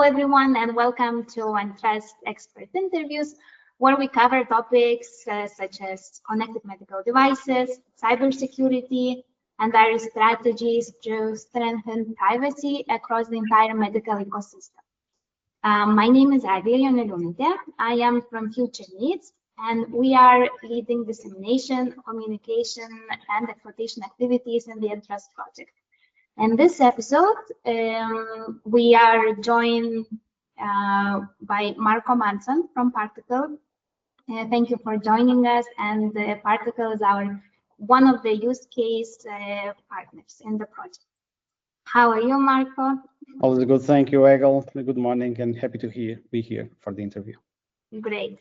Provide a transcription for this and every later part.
Hello, everyone, and welcome to EnTrust Expert Interviews, where we cover topics such as connected medical devices, cybersecurity, and various strategies to strengthen privacy across the entire medical ecosystem. My name is Egle Joneliunaite. I am from Future Needs, and we are leading dissemination, communication, and exploitation activities in the EnTrust project. In this episode, we are joined by Manso from Particle. Thank you for joining us, and Particle is one of the use case partners in the project. How are you, Marco? All is good, thank you, Egle. Good morning, and happy to be here for the interview. Great.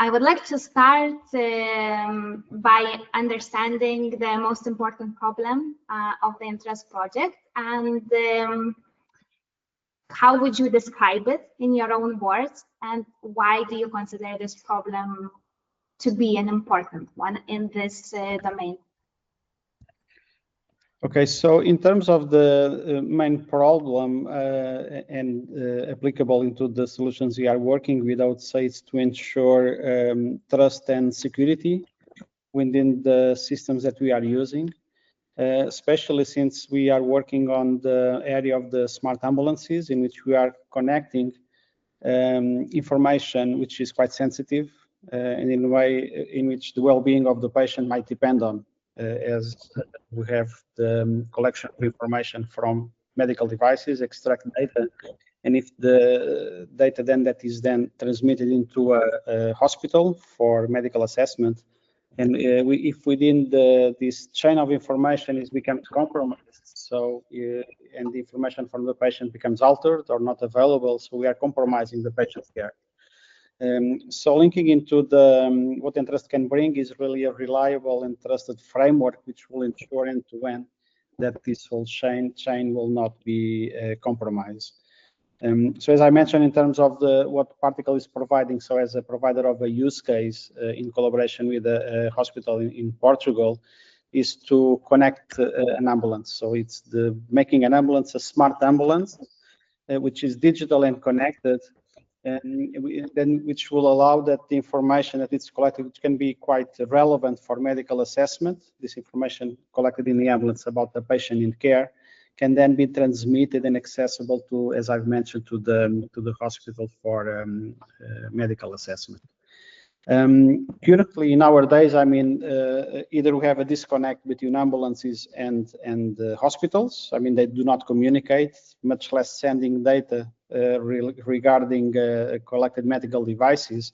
I would like to start by understanding the most important problem of the EnTrust project, and how would you describe it in your own words, and why do you consider this problem to be an important one in this domain? Okay, so in terms of the main problem and applicable into the solutions we are working with, I would say it's to ensure trust and security within the systems that we are using, especially since we are working on the area of the smart ambulances, in which we are connecting information which is quite sensitive and in a way in which the well-being of the patient might depend on. As we have the collection of information from medical devices, extract data, and if the data that is transmitted into a hospital for medical assessment, and if within this chain of information becomes compromised, so and the information from the patient becomes altered or not available, so we are compromising the patient's care. So linking into what EnTrust can bring is really a reliable and trusted framework which will ensure end-to-end that this whole chain will not be compromised. So as I mentioned, in terms of what Particle is providing, so as a provider of a use case in collaboration with a hospital in Portugal, is to connect an ambulance. So it's making an ambulance a smart ambulance, which is digital and connected, and then which will allow that the information that it's collected, which can be quite relevant for medical assessment, this information collected in the ambulance about the patient in care, can then be transmitted and accessible to, as I've mentioned, to the hospital for medical assessment. Currently, nowadays, I mean, either we have a disconnect between ambulances and hospitals. I mean, they do not communicate, much less sending data regarding collected medical devices.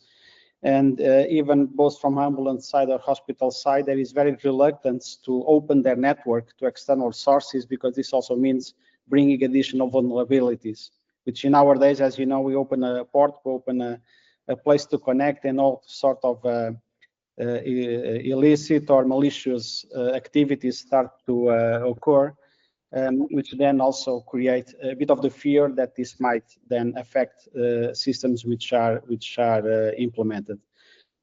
And even both from ambulance side or hospital side, there is very reluctance to open their network to external sources, because this also means bringing additional vulnerabilities, which in our days, as you know, we open a port, we open a place to connect, and all sort of illicit or malicious activities start to occur, which then also create a bit of the fear that this might then affect systems which are implemented.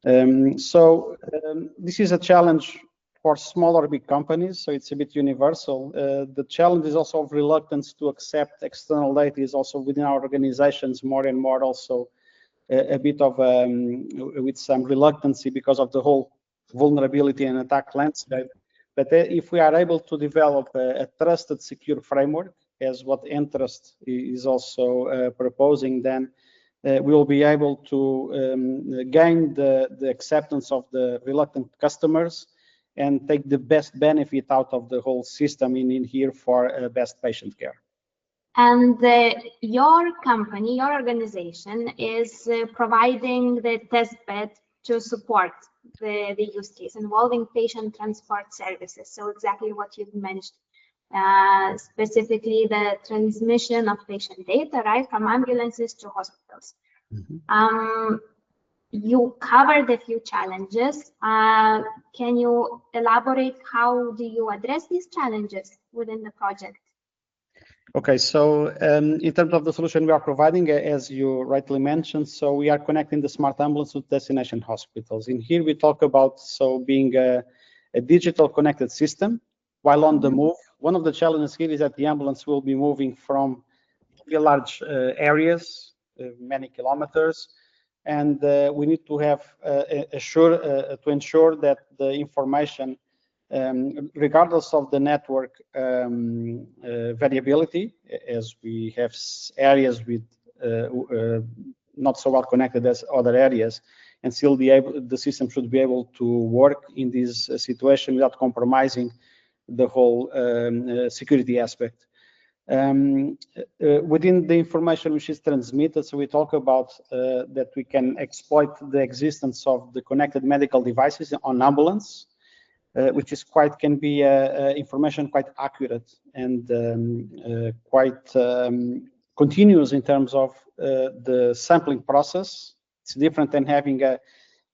This is a challenge for small or big companies, so it's a bit universal. The challenge is also of reluctance to accept external data is also within our organizations more and more also a bit of with some reluctancy because of the whole vulnerability and attack landscape. But if we are able to develop a trusted, secure framework, as what EnTrust is also proposing, then we will be able to gain the acceptance of the reluctant customers and take the best benefit out of the whole system in here for best patient care. And your company, your organization is providing the test bed to support the use case involving patient transport services. So exactly what you've mentioned, specifically the transmission of patient data, right, from ambulances to hospitals. Mm-hmm. You covered a few challenges. Can you elaborate how do you address these challenges within the project? Okay, so in terms of the solution we are providing, as you rightly mentioned, so we are connecting the smart ambulance with destination hospitals. In here we talk about being a digital connected system while on the move. One of the challenges here is that the ambulance will be moving from be large areas, many kilometers, and we need to have to ensure that the information, regardless of the network variability, as we have areas with not so well connected as other areas, and still the system should be able to work in this situation without compromising the whole security aspect. Within the information which is transmitted, so we talk about that we can exploit the existence of the connected medical devices on ambulance, which is can be information quite accurate and quite continuous in terms of the sampling process. It's different than having a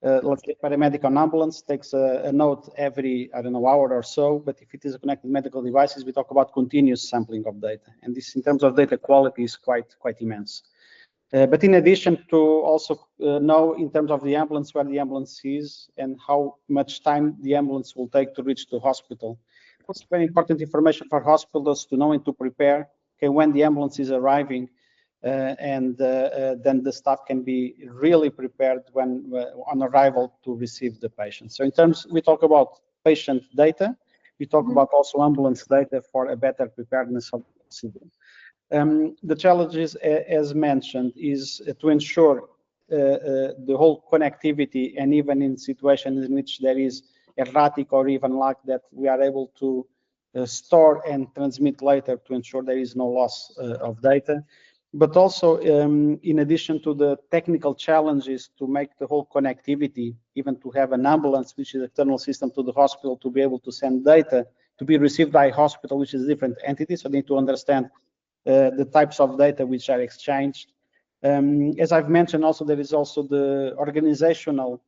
let's say paramedic ambulance takes a note every, I don't know, hour or so, but if it is a connected medical devices, we talk about continuous sampling of data. And this, in terms of data quality, is quite immense. But in addition to also know in terms of the ambulance, where the ambulance is and how much time the ambulance will take to reach the hospital. It's very important information for hospitals to know and to prepare, okay, when the ambulance is arriving, and then the staff can be really prepared when on arrival to receive the patient. So in terms, we talk about patient data, we talk about also ambulance data for a better preparedness of the procedure. The challenges, as mentioned, is to ensure the whole connectivity, and even in situations in which there is erratic or even lack, that we are able to store and transmit later to ensure there is no loss of data. But also, in addition to the technical challenges to make the whole connectivity, even to have an ambulance, which is an external system to the hospital, to be able to send data to be received by a hospital, which is a different entity. So they need to understand the types of data which are exchanged. As I've mentioned, also there is also the organizational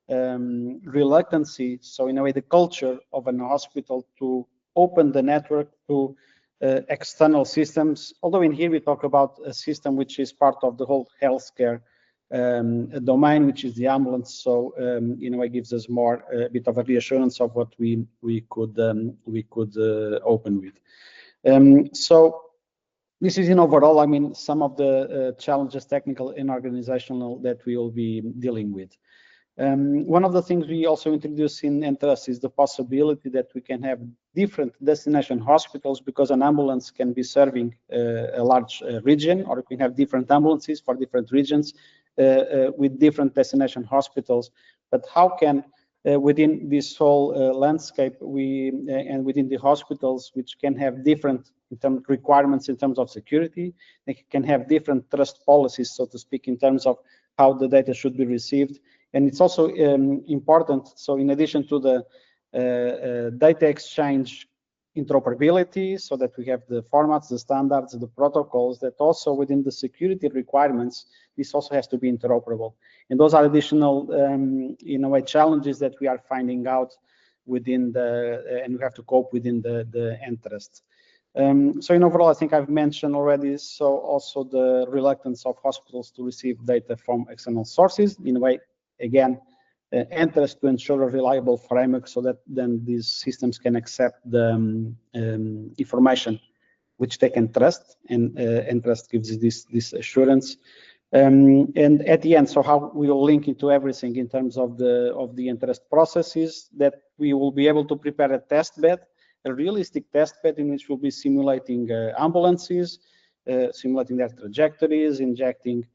reluctancy. So in a way, the culture of an hospital to open the network to external systems. Although in here we talk about a system which is part of the whole healthcare domain, which is the ambulance. So in a way, gives us more a bit of a reassurance of what we could open with. So this is in overall, I mean, some of the challenges, technical and organizational, that we will be dealing with. One of the things we also introduced in EnTrust is the possibility that we can have different destination hospitals, because an ambulance can be serving a large region, or we can have different ambulances for different regions with different destination hospitals. But how can within this whole landscape, and within the hospitals, which can have different requirements in terms of security, they can have different trust policies, so to speak, in terms of how the data should be received. And it's also important, so in addition to the data exchange interoperability, so that we have the formats, the standards, the protocols, that also within the security requirements, this also has to be interoperable. And those are additional, in a way, challenges that we are finding out within and we have to cope within the EnTrust. So in overall, I think I've mentioned already, so also the reluctance of hospitals to receive data from external sources. In a way, again, EnTrust to ensure a reliable framework, so that then these systems can accept the information which they can trust, and EnTrust gives this assurance. And at the end, so how we will link into everything in terms of the EnTrust processes, that we will be able to prepare a test bed, a realistic test bed, in which we'll be simulating ambulances, simulating their trajectories, injecting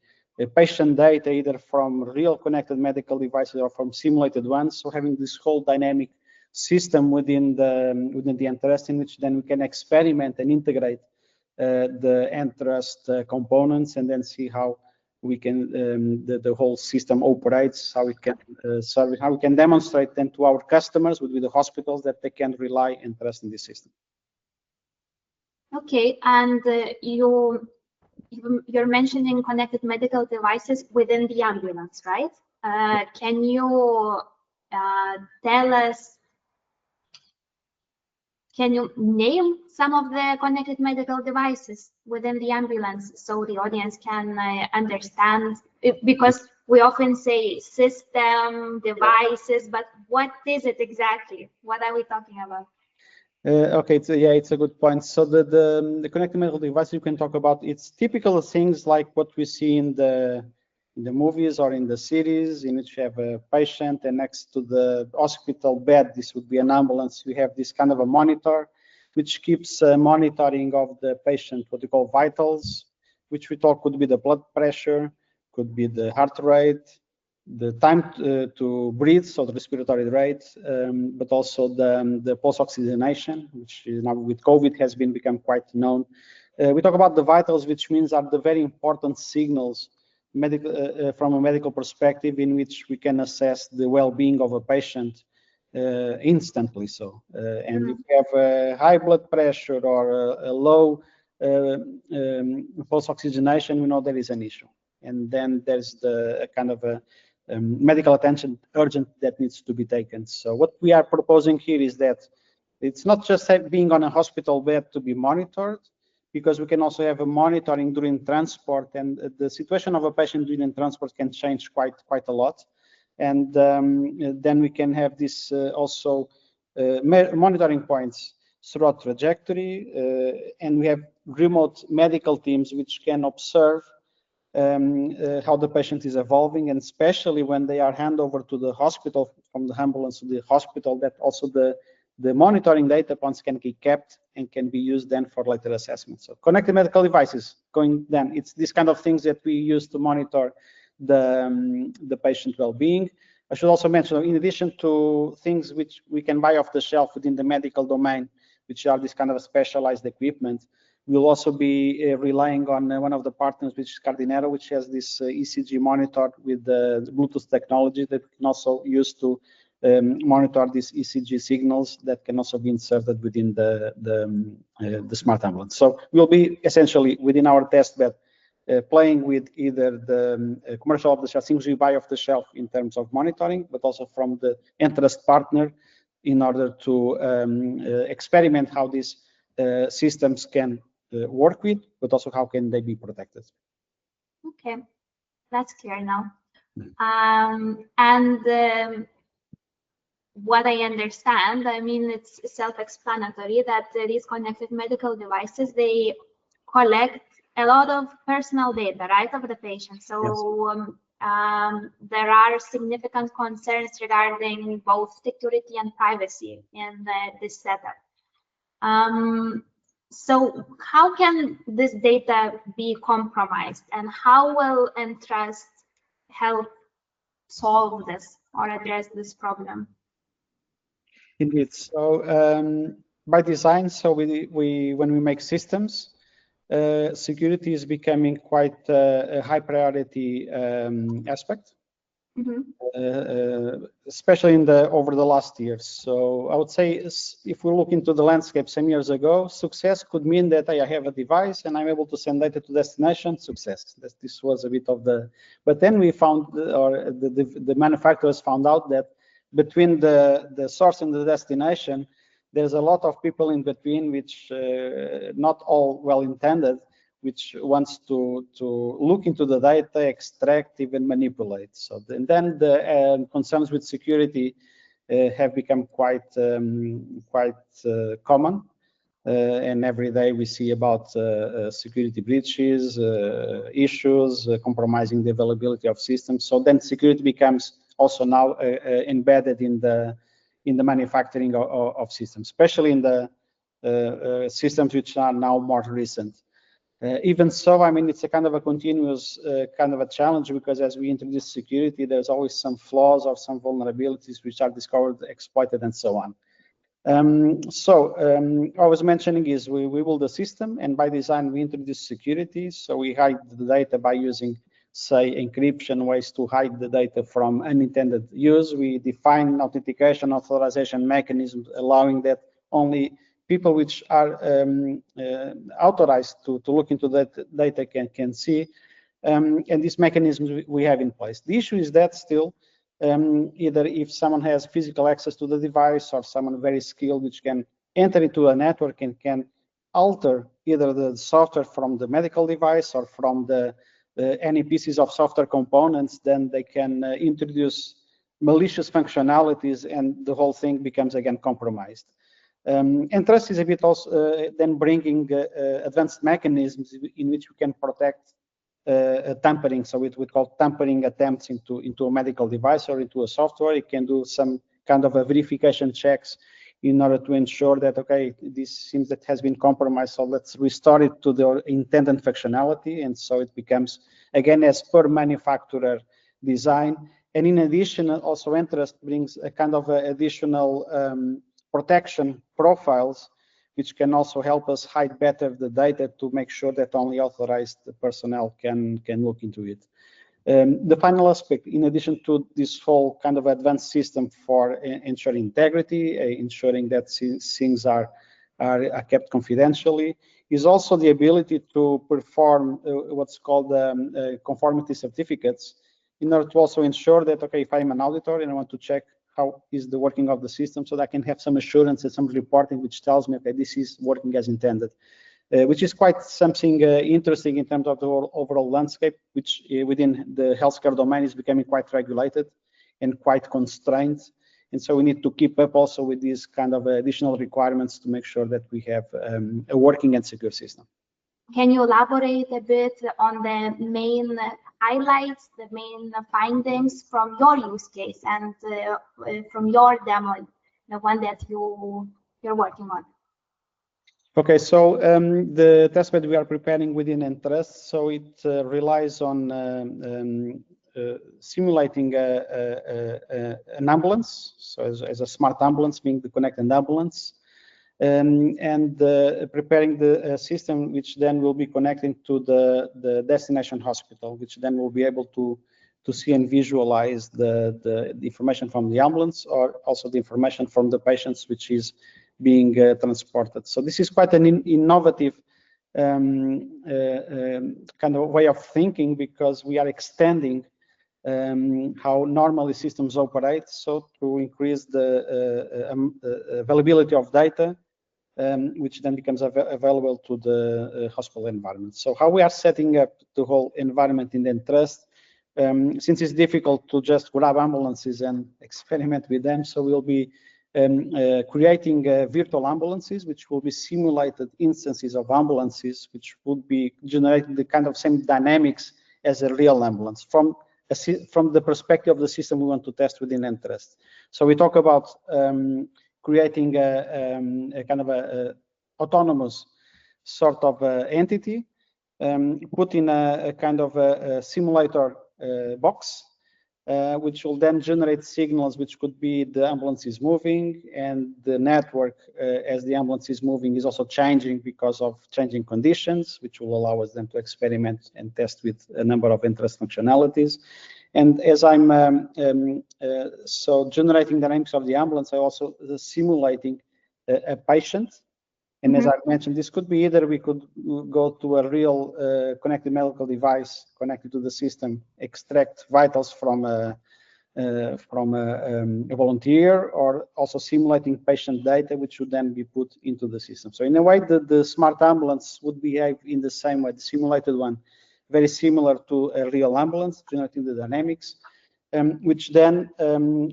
patient data either from real connected medical devices or from simulated ones. So having this whole dynamic system within the EnTrust, in which then we can experiment and integrate the EnTrust components, and then see how we can the whole system operates, how it can serve, how we can demonstrate then to our customers, with the hospitals, that they can rely and trust in this system. Okay, and you're mentioning connected medical devices within the ambulance, right? Can you tell us? Can you name some of the connected medical devices within the ambulance, so the audience can understand? Because we often say system, devices, but what is it exactly? What are we talking about? Okay, yeah, it's a good point. So the connected medical device you can talk about, it's typical things like what we see in the movies or in the series, in which you have a patient and next to the hospital bed, this would be an ambulance, you have this kind of a monitor which keeps monitoring of the patient, what we call vitals, which we talk could be the blood pressure, could be the heart rate, the time to breathe, so the respiratory rate, but also the pulse oxygenation, which is now with COVID has become quite known. We talk about the vitals, which means are the very important signals from a medical perspective in which we can assess the well-being of a patient instantly. So, and if you have a high blood pressure or a low pulse oxygenation, we know there is an issue. And then there's the kind of a medical attention urgent that needs to be taken. So what we are proposing here is that it's not just being on a hospital bed to be monitored, because we can also have a monitoring during transport, and the situation of a patient during transport can change quite a lot. And then we can have this also monitoring points throughout trajectory, and we have remote medical teams which can observe how the patient is evolving, and especially when they are handed over to the hospital, from the ambulance to the hospital, that also the monitoring data points can be kept and can be used then for later assessment. So connected medical devices, it's these kind of things that we use to monitor the patient well-being. I should also mention, in addition to things which we can buy off the shelf within the medical domain, which are this kind of specialized equipment, we'll also be relying on one of the partners, which is Cardinero, which has this ECG monitor with the Bluetooth technology that we can also use to monitor these ECG signals that can also be inserted within the smart ambulance. So we'll be essentially within our test bed playing with either the commercial off-the-shelf things we buy off the shelf in terms of monitoring, but also from the EnTrust partner in order to experiment how these systems can work with, but also how can they be protected. Okay, that's clear now. What I understand, I mean, it's self-explanatory that these connected medical devices, they collect a lot of personal data, right, of the patient. So yes. There are significant concerns regarding both security and privacy in this setup. So how can this data be compromised, and how will EnTrust help solve this or address this problem? Indeed. So by design, so when we make systems, security is becoming quite a high priority aspect. Mm-hmm. Especially over the last years. So I would say, if we look into the landscape some years ago, success could mean that I have a device and I'm able to send data to destination. Success. This was a bit of the. But then we found, or the manufacturers found out that between the source and the destination, there's a lot of people in between, which not all well intended, which wants to look into the data, extract, even manipulate. So then the concerns with security have become quite common, and every day we see about security breaches, issues, compromising the availability of systems. So then security becomes also now embedded in the manufacturing of systems, especially in the systems which are now more recent. Even so, I mean, it's a kind of a continuous kind of a challenge, because as we introduce security, there's always some flaws or some vulnerabilities which are discovered, exploited, and so on. I was mentioning is we build a system, and by design we introduce security. So we hide the data by using, say, encryption, ways to hide the data from unintended use. We define authentication, authorization mechanisms, allowing that only people which are authorized to look into that data can see, and these mechanisms we have in place. The issue is that still, either if someone has physical access to the device, or someone very skilled which can enter into a network and can alter either the software from the medical device or from any pieces of software components, then they can introduce malicious functionalities, and the whole thing becomes again compromised. EnTrust is a bit also then bringing advanced mechanisms in which we can protect tampering. So we call tampering attempts into a medical device or into a software. It can do some kind of a verification checks in order to ensure that, okay, this seems that has been compromised, so let's restore it to the intended functionality. And so it becomes, again, as per manufacturer design. And in addition, also EnTrust brings a kind of additional protection profiles, which can also help us hide better the data to make sure that only authorized personnel can look into it. The final aspect, in addition to this whole kind of advanced system for ensuring integrity, ensuring that things are kept confidentially, is also the ability to perform what's called conformity certificates, in order to also ensure that, okay, if I'm an auditor and I want to check how is the working of the system, so that I can have some assurance and some reporting which tells me, okay, this is working as intended. Which is quite something interesting in terms of the overall landscape, which within the healthcare domain is becoming quite regulated and quite constrained. And so we need to keep up also with these kind of additional requirements to make sure that we have a working and secure system. Can you elaborate a bit on the main highlights, the main findings from your use case and from your demo, the one that you're working on? Okay, so the testbed we are preparing within EnTrust, so it relies on simulating an ambulance, so as a smart ambulance, being the connected ambulance, and preparing the system, which then will be connecting to the destination hospital, which then will be able to see and visualize the information from the ambulance, or also the information from the patients, which is being transported. So this is quite an innovative kind of way of thinking, because we are extending how normally systems operate, so to increase the availability of data, which then becomes available to the hospital environment. So how we are setting up the whole environment in EnTrust, since it's difficult to just grab ambulances and experiment with them, so we'll be creating virtual ambulances, which will be simulated instances of ambulances, which would be generating the kind of same dynamics as a real ambulance from the perspective of the system we want to test within EnTrust. So we talk about creating a kind of a autonomous sort of entity, put in a kind of a simulator box, which will then generate signals, which could be the ambulance is moving, and the network as the ambulance is moving is also changing because of changing conditions, which will allow us then to experiment and test with a number of EnTrust functionalities. And as I'm so generating the dynamics of the ambulance, I also simulating a patient. And as I've mentioned, this could be either we could go to a real connected medical device connected to the system, extract vitals from a volunteer, or also simulating patient data, which would then be put into the system. So in a way, the smart ambulance would behave in the same way, the simulated one, very similar to a real ambulance, generating the dynamics. Which then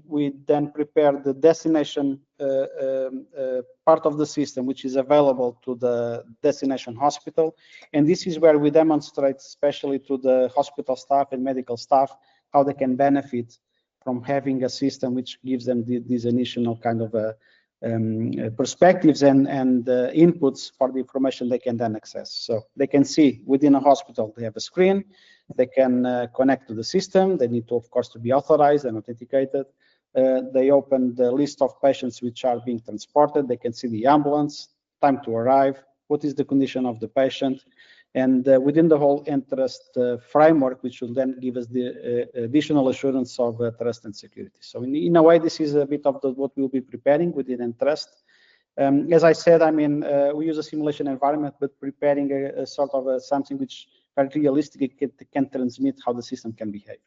we then prepare the destination part of the system, which is available to the destination hospital. And this is where we demonstrate, especially to the hospital staff and medical staff, how they can benefit from having a system which gives them these initial kind of perspectives and inputs for the information they can then access. So they can see within a hospital, they have a screen, they can connect to the system. They need to, of course, to be authorized and authenticated. They open the list of patients which are being transported. They can see the ambulance, time to arrive, what is the condition of the patient, and within the whole EnTrust framework, which will then give us the additional assurance of trust and security. So in a way, this is a bit of what we'll be preparing within EnTrust. As I said, I mean, we use a simulation environment, but preparing a sort of something which very realistically can transmit how the system can behave.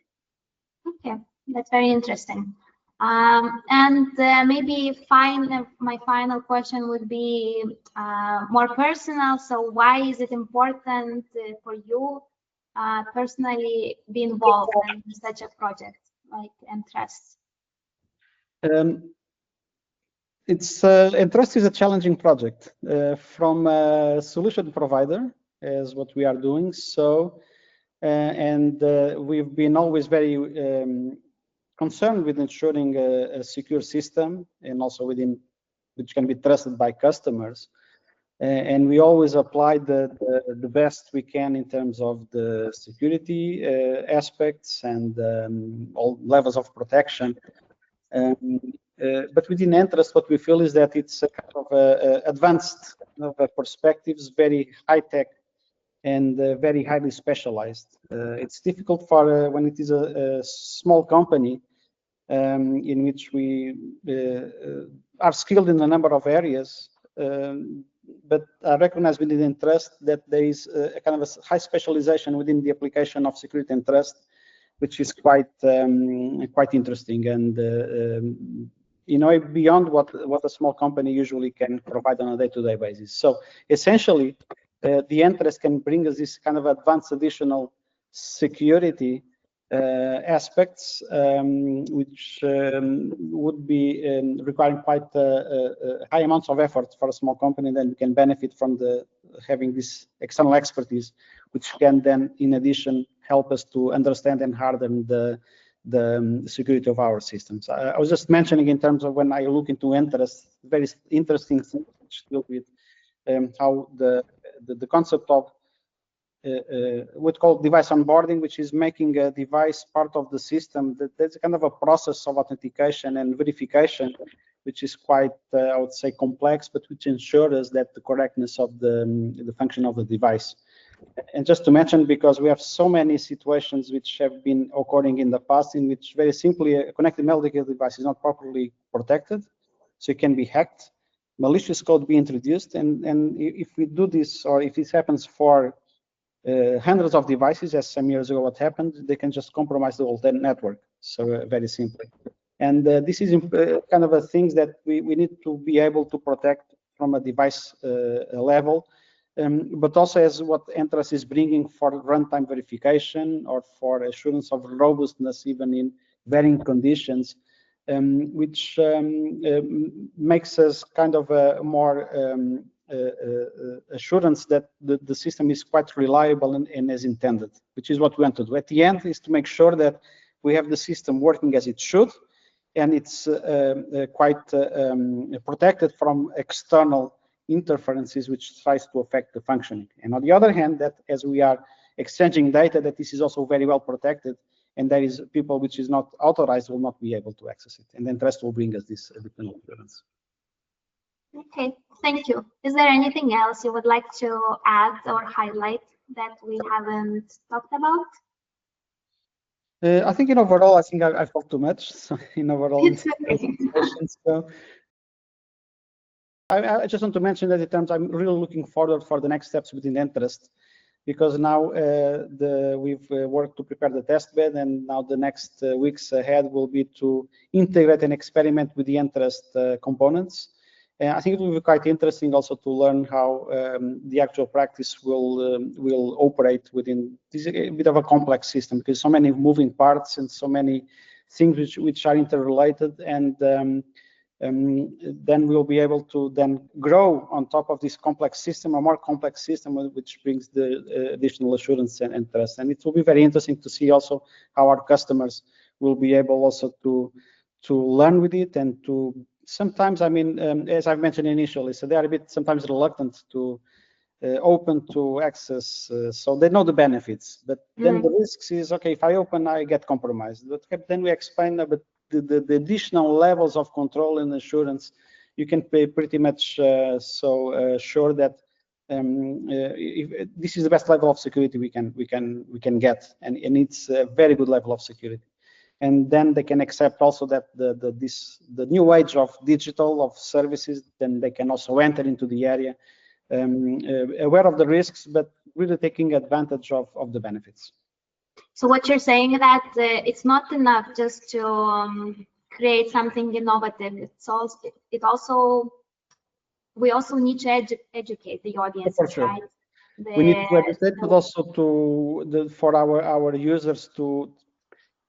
Okay, that's very interesting. Maybe my final question would be more personal. So why is it important for you personally be involved in such a project like EnTrust? EnTrust is a challenging project from a solution provider, as what we are doing. So, we've been always very concerned with ensuring a secure system, and also which can be trusted by customers. And we always apply the best we can in terms of the security aspects and all levels of protection. But within EnTrust, what we feel is that it's a kind of advanced perspectives, very high tech and very highly specialized. It's difficult for when it is a small company in which we are skilled in a number of areas. But I recognize within EnTrust that there is a kind of a high specialization within the application of security and trust, which is quite interesting and beyond what a small company usually can provide on a day-to-day basis. So essentially, the EnTrust can bring us this kind of advanced additional security aspects, which would be requiring quite high amounts of effort for a small company. Then we can benefit from having this external expertise, which can then, in addition, help us to understand and harden the security of our systems. I was just mentioning in terms of when I look into EnTrust, very interesting things which deal with how the concept of what's called device onboarding, which is making a device part of the system. There's kind of a process of authentication and verification, which is quite, I would say, complex, but which ensures that the correctness of the function of the device. And just to mention, because we have so many situations which have been occurring in the past, in which very simply a connected medical device is not properly protected, so it can be hacked, malicious code be introduced, and if we do this, or if this happens for hundreds of devices, as some years ago what happened, they can just compromise the whole network. So very simply. And this is kind of a things that we need to be able to protect from a device level, but also as what EnTrust is bringing for runtime verification or for assurance of robustness, even in varying conditions, which makes us kind of a more assurance that the system is quite reliable and as intended, which is what we want to do. At the end is to make sure that we have the system working as it should, and it's quite protected from external interferences which tries to affect the functioning. And on the other hand, that as we are exchanging data, that this is also very well protected, and there is people which is not authorized will not be able to access it. And then EnTrust will bring us this additional assurance. Okay, thank you. Is there anything else you would like to add or highlight that we haven't talked about? I think in overall, I think I've talked too much. So in overall, it's okay. So I just want to mention that in terms, I'm really looking forward for the next steps within EnTrust, because now we've worked to prepare the test bed, and now the next weeks ahead will be to integrate and experiment with the EnTrust components. And I think it will be quite interesting also to learn how the actual practice will operate within this a bit of a complex system, because so many moving parts and so many things which are interrelated, and then we'll be able to then grow on top of this complex system, a more complex system, which brings the additional assurance and trust. And it will be very interesting to see also how our customers will be able also to learn with it, and to sometimes, I mean, as I've mentioned initially, so they are a bit sometimes reluctant to open to access, so they know the benefits, but then the risks is, okay, if I open, I get compromised. But then we explain, but the additional levels of control and assurance, you can pay pretty much sure that if this is the best level of security we can get, and it's a very good level of security. And then they can accept also that the new age of digital, of services, then they can also enter into the area aware of the risks, but really taking advantage of the benefits. So what you're saying is that it's not enough just to create something innovative. We also need to educate the audience, for sure. right? We need to educate, but also for our users to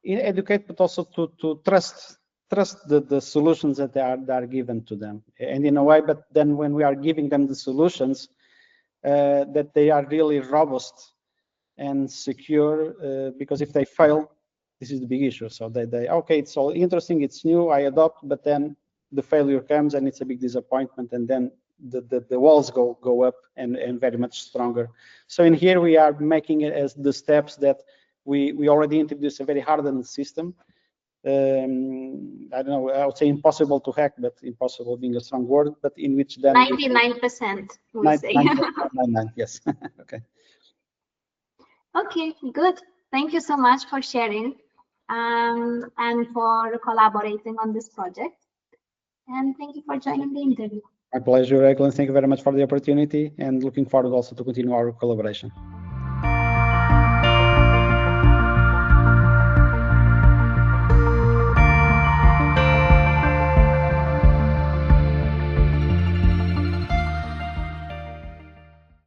educate, but also to trust trust the solutions that are given to them, and in a way, but then when we are giving them the solutions, that they are really robust and secure, because if they fail, this is the big issue. So they okay, it's all interesting, it's new, I adopt, but then the failure comes and it's a big disappointment, and then the walls go up and very much stronger. So in here we are making it as the steps that we already introduced a very hardened system. I don't know, I would say impossible to hack, but impossible being a strong word, but in which then 99%, we say. 99, yes. Okay. Okay, good. Thank you so much for sharing and for collaborating on this project. And thank you for joining the interview. My pleasure, Egle. Thank you very much for the opportunity, and looking forward also to continue our collaboration.